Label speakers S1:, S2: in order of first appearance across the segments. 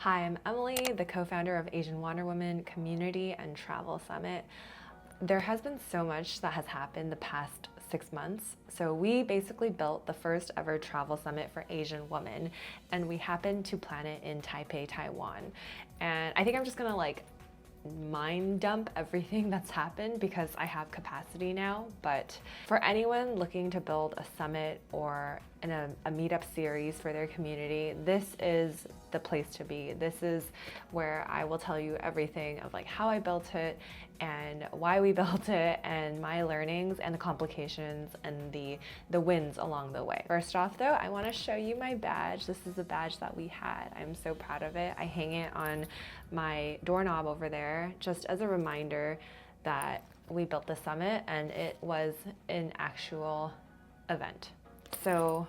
S1: Hi, I'm Emily, the co-founder of Asian Wonder Woman Community and Travel Summit. There has been so much that has happened the past 6 months. So we basically built the first ever travel summit for Asian women, and we happened to plan it in Taipei, Taiwan. And I think I'm just gonna mind dump everything that's happened because I have capacity now. But for anyone looking to build a summit or a meetup series for their community, this is the place to be. This is where I will tell you everything of how I built it and why we built it and my learnings and the complications and the wins along the way. First off though, I want to show you my badge. This is a badge that we had. I'm so proud of it. I hang it on my doorknob over there just as a reminder that we built the summit and it was an actual event. So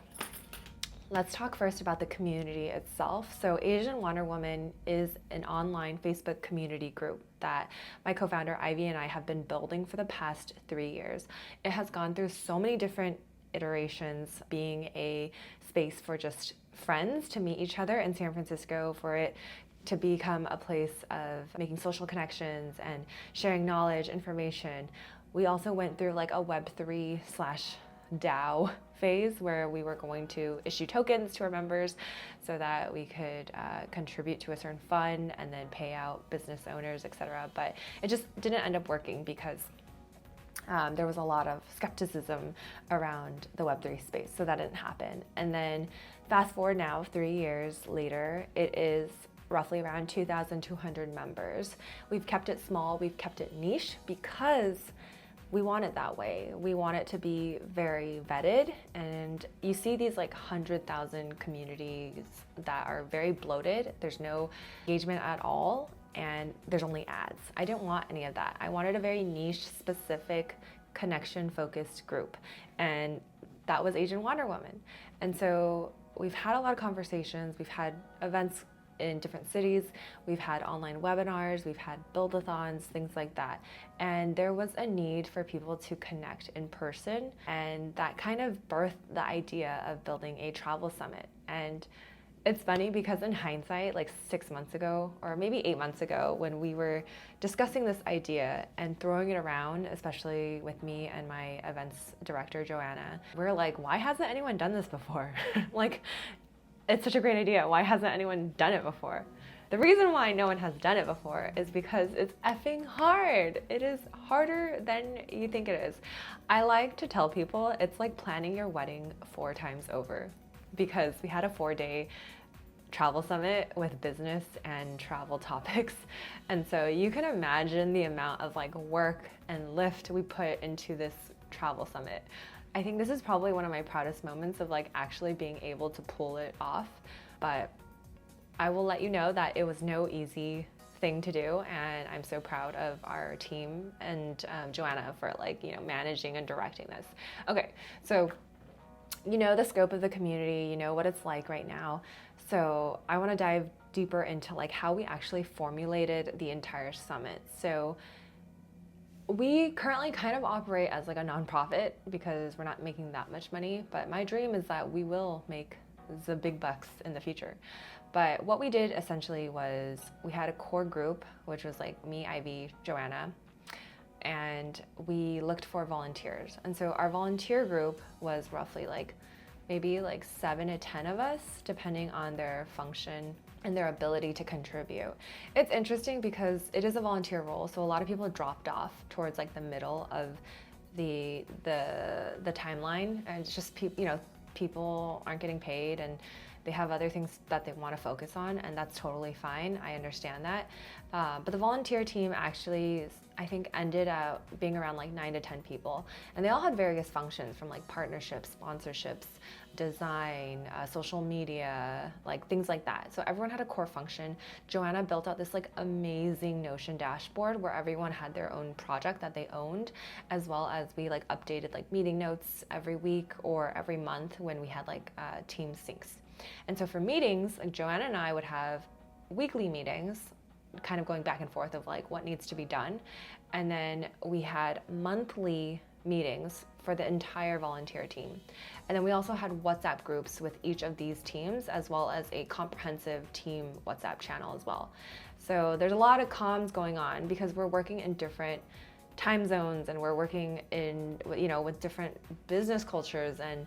S1: let's talk first about the community itself. So Asian Wonder Woman is an online Facebook community group that my co-founder Ivy and I have been building for the past 3 years. It has gone through so many different iterations, being a space for just friends to meet each other in San Francisco, for it to become a place of making social connections and sharing knowledge, information. We also went through a Web3 / DAO phase where we were going to issue tokens to our members so that we could contribute to a certain fund and then pay out business owners, etc. But it just didn't end up working because there was a lot of skepticism around the Web3 space, so that didn't happen. And then fast forward now, 3 years later, it is roughly around 2,200 members. We've kept it small, we've kept it niche because we want it that way. We want it to be very vetted, and you see these 100,000 communities that are very bloated. There's no engagement at all, and there's only ads. I didn't want any of that. I wanted a very niche, specific, connection-focused group, and that was Asian Wonder Woman. And so we've had a lot of conversations, we've had events in different cities, we've had online webinars, we've had build-a-thons, things like that. And there was a need for people to connect in person, and that kind of birthed the idea of building a travel summit. And it's funny because in hindsight, 6 months ago, or maybe 8 months ago, when we were discussing this idea and throwing it around, especially with me and my events director, Joanna, we're like, why hasn't anyone done this before? It's such a great idea. Why hasn't anyone done it before? The reason why no one has done it before is because it's effing hard. It is harder than you think it is. I like to tell people it's like planning your wedding 4 times over, because we had a 4-day travel summit with business and travel topics. And so you can imagine the amount of work and lift we put into this travel summit. I think this is probably one of my proudest moments of actually being able to pull it off. But I will let you know that it was no easy thing to do, and I'm so proud of our team and Joanna for managing and directing this. Okay, so you know the scope of the community, you know what it's like right now. So I want to dive deeper into how we actually formulated the entire summit. So we currently kind of operate as a nonprofit because we're not making that much money, but my dream is that we will make the big bucks in the future. But what we did essentially was we had a core group, which was me, Ivy, Joanna, and we looked for volunteers. And so our volunteer group was roughly maybe 7 to 10 of us, depending on their function and their ability to contribute. It's interesting because it is a volunteer role, so a lot of people dropped off towards the middle of the timeline, and it's just people aren't getting paid and they have other things that they want to focus on, and that's totally fine. I understand that. But the volunteer team actually, I think, ended up being around 9 to 10 people. And they all had various functions, from partnerships, sponsorships, design, social media, things like that. So everyone had a core function. Joanna built out this amazing Notion dashboard where everyone had their own project that they owned, as well as we updated meeting notes every week or every month when we had team syncs. And so for meetings, Joanna and I would have weekly meetings, kind of going back and forth of what needs to be done. And then we had monthly meetings for the entire volunteer team. And then we also had WhatsApp groups with each of these teams, as well as a comprehensive team WhatsApp channel as well. So there's a lot of comms going on because we're working in different time zones, and we're working in, with different business cultures and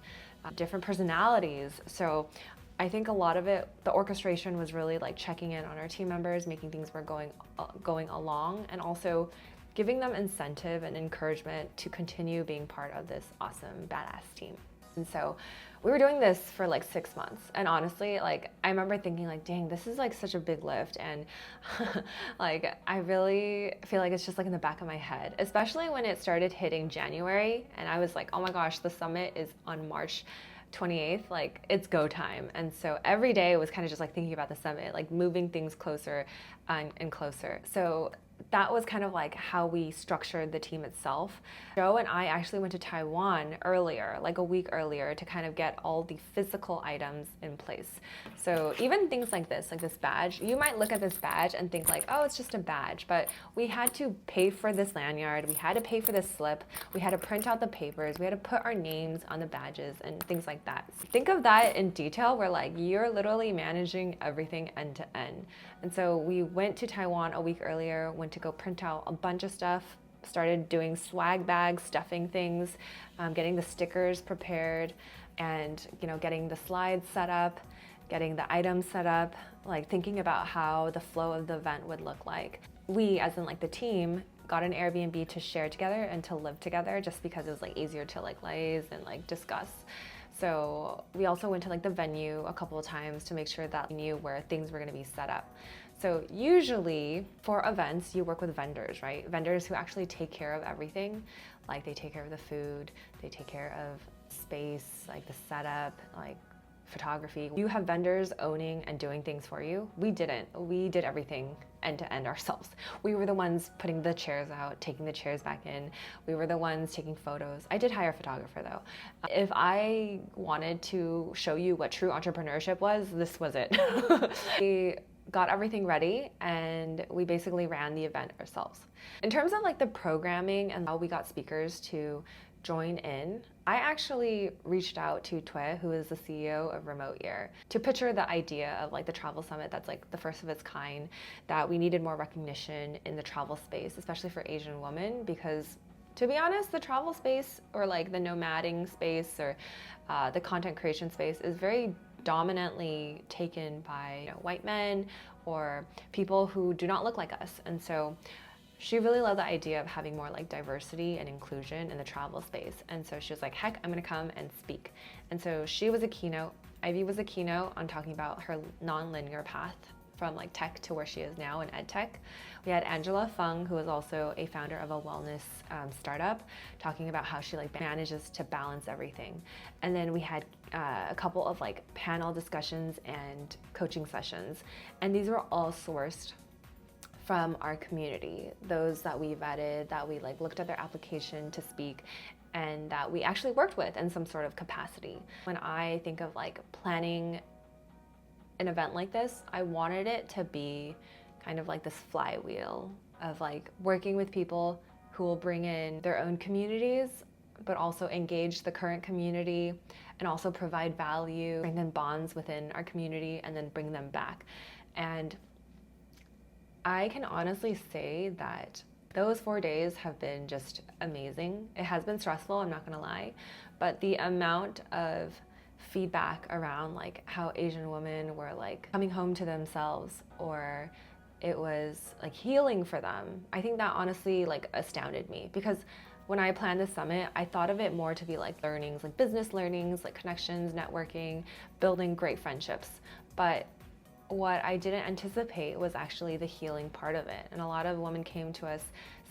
S1: different personalities. So I think a lot of it, the orchestration was really like checking in on our team members, making things were going along, and also giving them incentive and encouragement to continue being part of this awesome, badass team. And so we were doing this for like 6 months. And honestly, like I remember thinking like, dang, this is like such a big lift. And like, I really feel like it's just like in the back of my head, especially when it started hitting January. And I was like, oh my gosh, the summit is on March 28th, like it's go time. And so every day was kind of just like thinking about the summit, like moving things closer and closer. So that was kind of like how we structured the team itself. Joe and I actually went to Taiwan earlier, like a week earlier, to kind of get all the physical items in place. So even things like this badge, you might look at this badge and think like, oh, it's just a badge, but we had to pay for this lanyard, we had to pay for this slip, we had to print out the papers, we had to put our names on the badges and things like that. Think of that in detail, where like you're literally managing everything end to end. And so we went to Taiwan a week earlier, went to go print out a bunch of stuff, started doing swag bags, stuffing things, getting the stickers prepared, and getting the slides set up, getting the items set up, like thinking about how the flow of the event would look like. We, as in like the team, got an Airbnb to share together and to live together, just because it was like easier to like liaise and like discuss. So we also went to like the venue a couple of times to make sure that we knew where things were going to be set up. So usually for events, you work with vendors, right? Vendors who actually take care of everything. Like they take care of the food, they take care of space, like the setup, like photography. You have vendors owning and doing things for you. We didn't. We did everything end to end ourselves. We were the ones putting the chairs out, taking the chairs back in. We were the ones taking photos. I did hire a photographer though. If I wanted to show you what true entrepreneurship was, this was it. We got everything ready and we basically ran the event ourselves. In terms of like the programming and how we got speakers to join in, I actually reached out to Tue, who is the CEO of Remote Year, to picture the idea of like the travel summit that's like the first of its kind, that we needed more recognition in the travel space, especially for Asian women, because to be honest, the travel space, or like the nomading space, or the content creation space is very dominantly taken by white men or people who do not look like us. And so she really loved the idea of having more like diversity and inclusion in the travel space. And so she was like, heck, I'm gonna come and speak. And so she was a keynote. Ivy was a keynote on talking about her non-linear path from like tech to where she is now in ed tech. We had Angela Fang, who is also a founder of a wellness startup, talking about how she like manages to balance everything. And then we had a couple of like panel discussions and coaching sessions. And these were all sourced from our community, those that we vetted, that we like looked at their application to speak, and that we actually worked with in some sort of capacity. When I think of like planning an event like this, I wanted it to be kind of like this flywheel of like working with people who will bring in their own communities, but also engage the current community and also provide value, strengthen bonds within our community, and then bring them back. And I can honestly say that those 4 days have been just amazing. It has been stressful, I'm not gonna lie, but the amount of feedback around like how Asian women were like coming home to themselves, or it was like healing for them, I think that honestly like astounded me, because when I planned the summit, I thought of it more to be like learnings, like business learnings, like connections, networking, building great friendships. But what I didn't anticipate was actually the healing part of it. And a lot of women came to us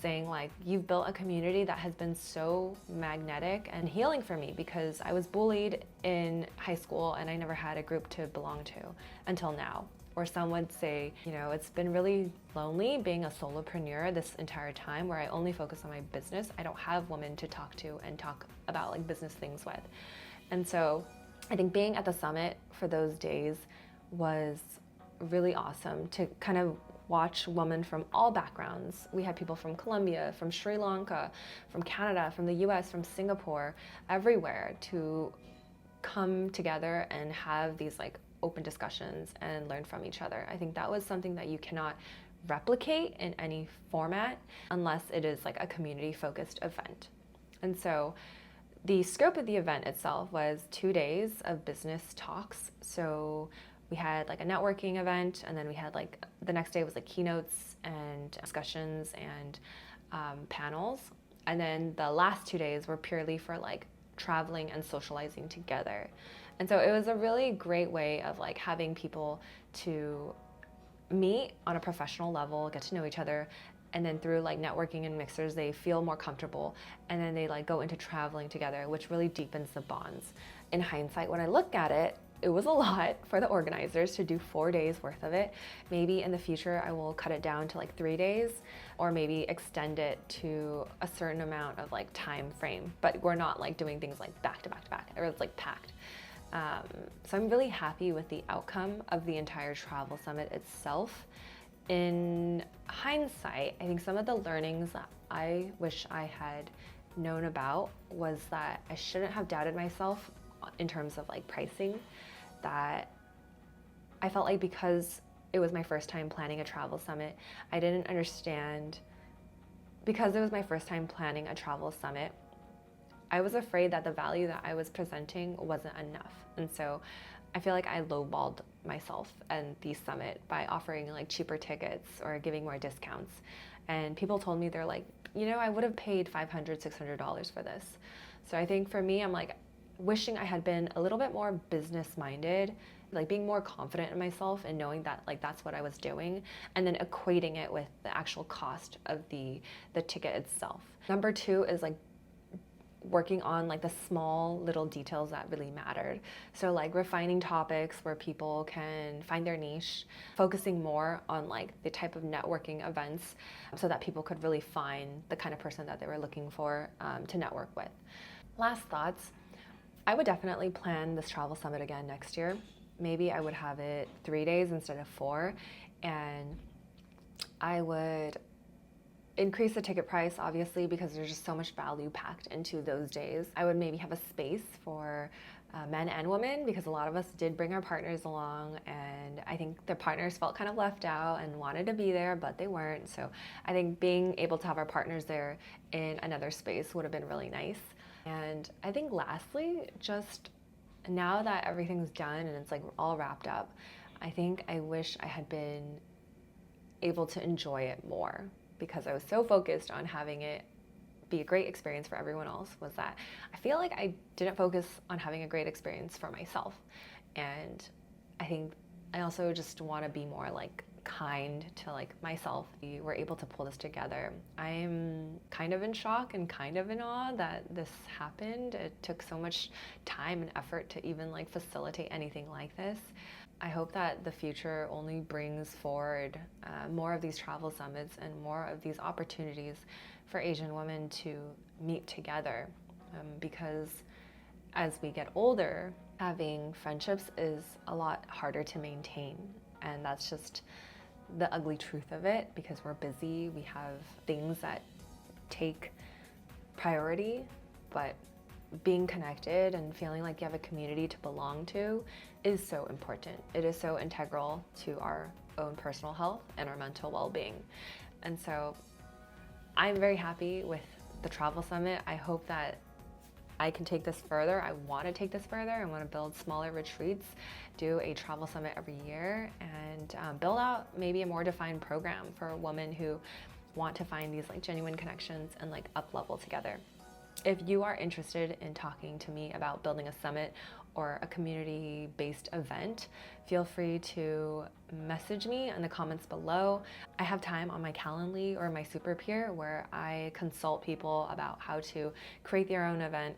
S1: saying like, you've built a community that has been so magnetic and healing for me, because I was bullied in high school and I never had a group to belong to until now. Or some would say, it's been really lonely being a solopreneur this entire time, where I only focus on my business. I don't have women to talk to and talk about like business things with. And so I think being at the summit for those days was really awesome to kind of watch women from all backgrounds. We had people from Colombia, from Sri Lanka, from Canada, from the US, from Singapore, everywhere to come together and have these like open discussions and learn from each other. I think that was something that you cannot replicate in any format unless it is like a community focused event. And so the scope of the event itself was 2 days of business talks. So we had like a networking event, and then we had like the next day was like keynotes and discussions and panels. And then the last 2 days were purely for like traveling and socializing together. And so it was a really great way of like having people to meet on a professional level, get to know each other, and then through like networking and mixers, they feel more comfortable, and then they like go into traveling together, which really deepens the bonds. In hindsight, when I look at it, it was a lot for the organizers to do 4 days worth of it. Maybe in the future, I will cut it down to like 3 days, or maybe extend it to a certain amount of like time frame, but we're not like doing things like back to back to back, or it's like packed. So I'm really happy with the outcome of the entire travel summit itself. In hindsight, I think some of the learnings that I wish I had known about was that I shouldn't have doubted myself in terms of like pricing. That I felt like because it was my first time planning a travel summit, I didn't understand, because it was my first time planning a travel summit, I was afraid that the value that I was presenting wasn't enough. And so I feel like I lowballed myself and the summit by offering like cheaper tickets or giving more discounts. And people told me, they're like, you know, I would have paid $500, $600 for this. So I think for me, I'm like wishing I had been a little bit more business minded, like being more confident in myself and knowing that like that's what I was doing, and then equating it with the actual cost of the ticket itself. Number 2 is like working on like the small little details that really mattered. So like refining topics where people can find their niche, focusing more on like the type of networking events so that people could really find the kind of person that they were looking for to network with. Last thoughts, I would definitely plan this travel summit again next year. Maybe I would have it 3 days instead of 4, and I would increase the ticket price, obviously, because there's just so much value packed into those days. I would maybe have a space for men and women, because a lot of us did bring our partners along, and I think their partners felt kind of left out and wanted to be there, but they weren't. So I think being able to have our partners there in another space would have been really nice. And I think lastly, just now that everything's done and it's like all wrapped up, I think I wish I had been able to enjoy it more, because I was so focused on having it be a great experience for everyone else, was that I feel like I didn't focus on having a great experience for myself. And I think I also just want to be more like kind to like myself. We were able to pull this together. I'm kind of in shock and kind of in awe that this happened. It took so much time and effort to even like facilitate anything like this. I hope that the future only brings forward more of these travel summits and more of these opportunities for Asian women to meet together, because as we get older, having friendships is a lot harder to maintain, and that's just the ugly truth of it, because we're busy, we have things that take priority, but being connected and feeling like you have a community to belong to is so important. It is so integral to our own personal health and our mental well-being. And so I'm very happy with the travel summit. I hope that I can take this further. I want to take this further. I want to build smaller retreats, do a travel summit every year, and build out maybe a more defined program for women who want to find these like genuine connections and like up level together. If you are interested in talking to me about building a summit or a community-based event, feel free to message me in the comments below. I have time on my Calendly or my Super Peer where I consult people about how to create their own event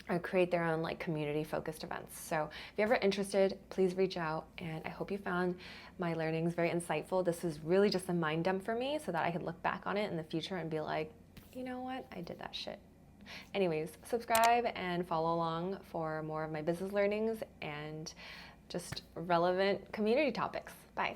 S1: or create their own like community-focused events. So if you're ever interested, please reach out, and I hope you found my learnings very insightful. This is really just a mind dump for me so that I could look back on it in the future and be like, you know what, I did that shit. Anyways, subscribe and follow along for more of my business learnings and just relevant community topics. Bye.